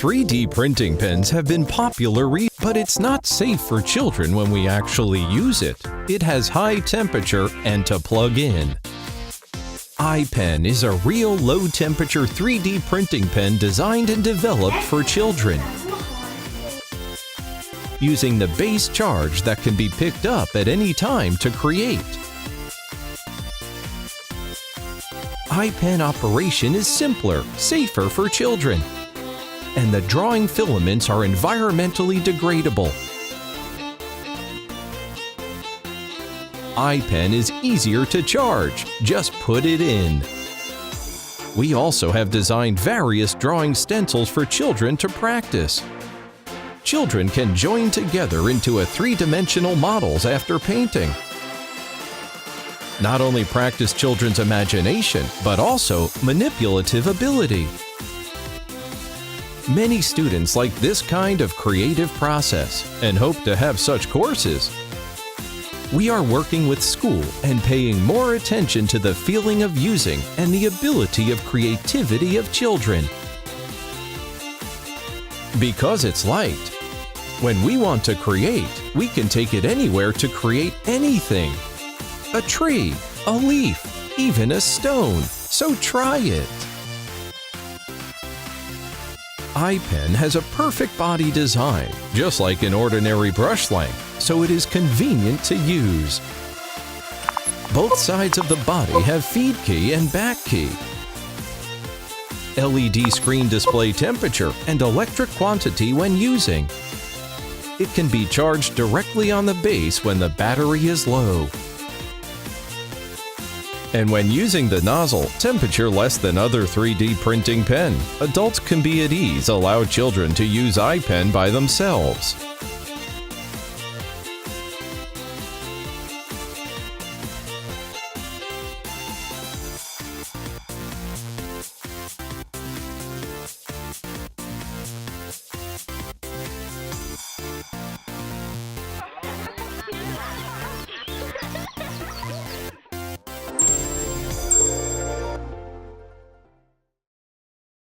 3D printing pens have been popular but it's not safe for children when we actually use it. It has high temperature and to plug in. iPen is a real low-temperature 3D printing pen designed and developed for children. Using the base charge that can be picked up at any time to create. iPen operation is simpler, safer for children. And the drawing filaments are environmentally degradable. iPen is easier to charge. Just put it in. We also have designed various drawing stencils for children to practice. Children can join together into a three-dimensional models after painting. Not only practice children's imagination, but also manipulative ability. Many students like this kind of creative process and hope to have such courses. We are working with school and paying more attention to the feeling of using and the ability of creativity of children. Because it's light. When we want to create, we can take it anywhere to create anything. A tree, a leaf, even a stone. So try it. iPen has a perfect body design, just like an ordinary brush length, so it is convenient to use. Both sides of the body have feed key and back key. LED screen display temperature and electric quantity when using. It can be charged directly on the base when the battery is low. And when using the nozzle, temperature less than other 3D printing pen. Adults can be at ease, allow children to use iPen by themselves.